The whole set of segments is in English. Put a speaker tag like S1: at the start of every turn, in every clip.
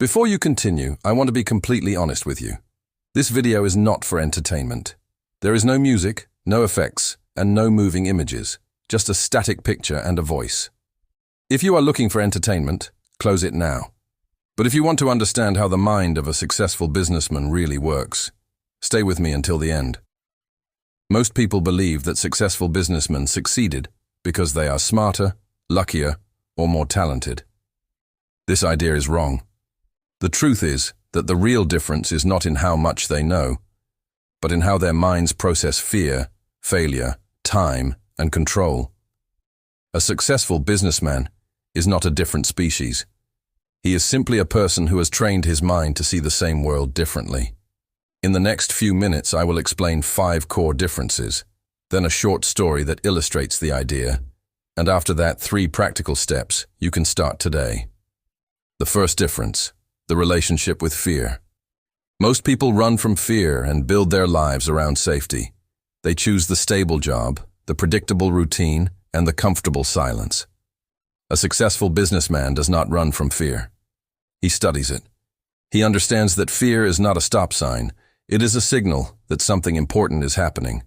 S1: Before you continue, I want to be completely honest with you. This video is not for entertainment. There is no music, no effects, and no moving images, just a static picture and a voice. If you are looking for entertainment, close it now. But if you want to understand how the mind of a successful businessman really works, stay with me until the end. Most people believe that successful businessmen succeeded because they are smarter, luckier, or more talented. This idea is wrong. The truth is that the real difference is not in how much they know, but in how their minds process fear, failure, time, and control. A successful businessman is not a different species. He is simply a person who has trained his mind to see the same world differently. In the next few minutes, I will explain 5 core differences, then a short story that illustrates the idea, and after that 3 practical steps you can start today. The first difference: the relationship with fear. Most people run from fear and build their lives around safety. They choose the stable job, the predictable routine, and the comfortable silence. A successful businessman does not run from fear. He studies it. He understands that fear is not a stop sign. It is a signal that something important is happening.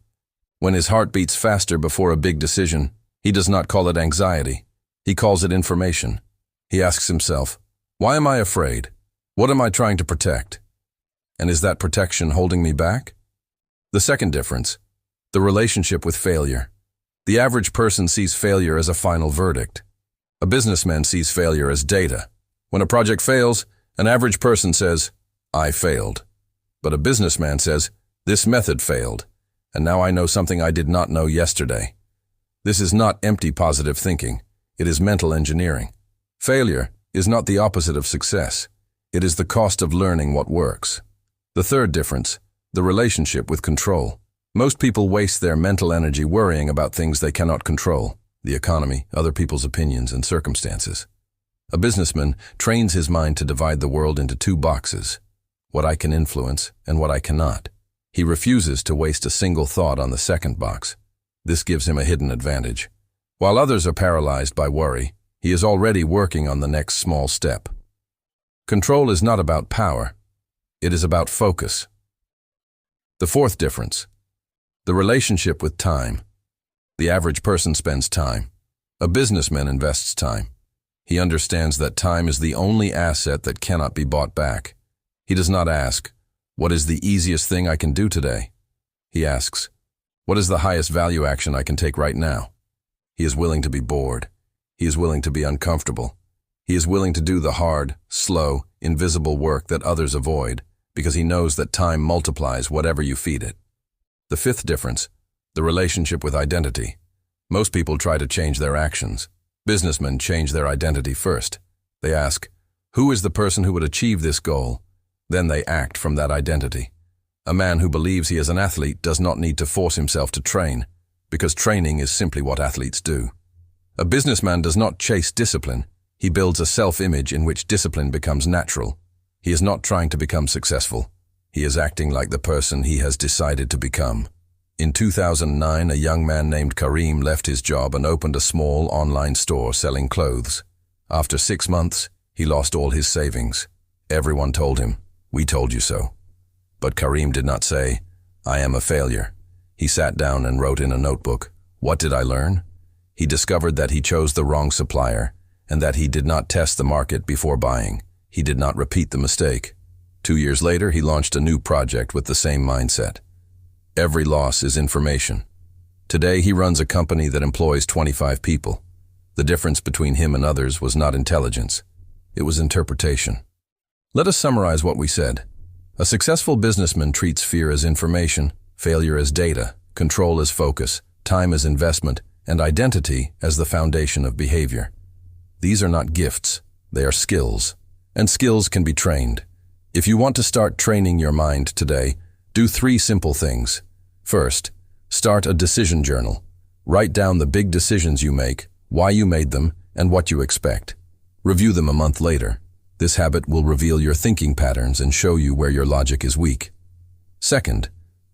S1: When his heart beats faster before a big decision, he does not call it anxiety. He calls it information. He asks himself, why am I afraid? What am I trying to protect? And is that protection holding me back? The second difference: the relationship with failure. The average person sees failure as a final verdict. A businessman sees failure as data. When a project fails, an average person says, I failed. But a businessman says, this method failed, and now I know something I did not know yesterday. This is not empty positive thinking. It is mental engineering. Failure is not the opposite of success. It is the cost of learning what works. The third difference: the relationship with control. Most people waste their mental energy worrying about things they cannot control: the economy, other people's opinions, and circumstances. A businessman trains his mind to divide the world into 2 boxes: what I can influence and what I cannot. He refuses to waste a single thought on the second box. This gives him a hidden advantage. While others are paralyzed by worry, he is already working on the next small step. Control is not about power. It is about focus. The fourth difference: the relationship with time. The average person spends time. A businessman invests time. He understands that time is the only asset that cannot be bought back. He does not ask, what is the easiest thing I can do today? He asks, what is the highest value action I can take right now? He is willing to be bored. He is willing to be uncomfortable. He is willing to do the hard, slow, invisible work that others avoid, because he knows that time multiplies whatever you feed it. The fifth difference: the relationship with identity. Most people try to change their actions. Businessmen change their identity first. They ask, who is the person who would achieve this goal? Then they act from that identity. A man who believes he is an athlete does not need to force himself to train, because training is simply what athletes do. A businessman does not chase discipline. He builds a self-image in which discipline becomes natural. He is not trying to become successful. He is acting like the person he has decided to become. In 2009, a young man named Karim left his job and opened a small online store selling clothes. After 6 months, he lost all his savings. Everyone told him, "We told you so." But Karim did not say, "I am a failure." He sat down and wrote in a notebook, "What did I learn?" He discovered that he chose the wrong supplier, and that he did not test the market before buying. He did not repeat the mistake. 2 years later, he launched a new project with the same mindset. Every loss is information. Today, he runs a company that employs 25 people. The difference between him and others was not intelligence. It was interpretation. Let us summarize what we said. A successful businessman treats fear as information, failure as data, control as focus, time as investment, and identity as the foundation of behavior. These are not gifts, they are skills. And skills can be trained. If you want to start training your mind today, do 3 simple things. First, start a decision journal. Write down the big decisions you make, why you made them, and what you expect. Review them a month later. This habit will reveal your thinking patterns and show you where your logic is weak. Second,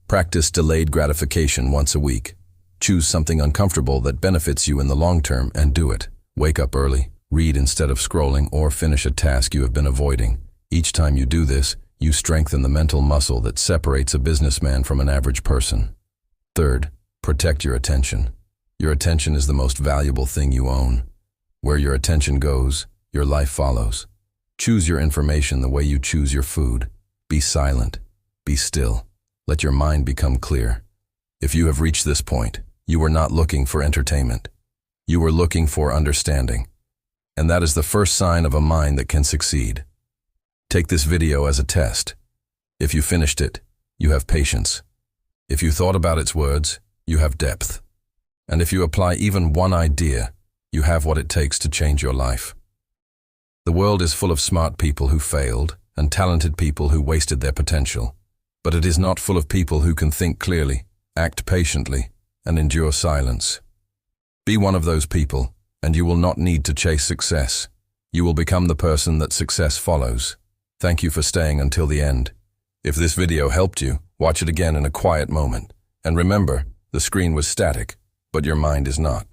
S1: practice delayed gratification once a week. Choose something uncomfortable that benefits you in the long term and do it. Wake up early, read instead of scrolling, or finish a task you have been avoiding. Each time you do this, you strengthen the mental muscle that separates a businessman from an average person. Third, protect your attention. Your attention is the most valuable thing you own. Where your attention goes, your life follows. Choose your information the way you choose your food. Be silent. Be still. Let your mind become clear. If you have reached this point, you were not looking for entertainment. You were looking for understanding. And that is the first sign of a mind that can succeed. Take this video as a test. If you finished it, you have patience. If you thought about its words, you have depth. And if you apply even one idea, you have what it takes to change your life. The world is full of smart people who failed and talented people who wasted their potential. But it is not full of people who can think clearly, act patiently, and endure silence. Be one of those people, and you will not need to chase success. You will become the person that success follows. Thank you for staying until the end. If this video helped you, watch it again in a quiet moment. And remember, the screen was static, but your mind is not.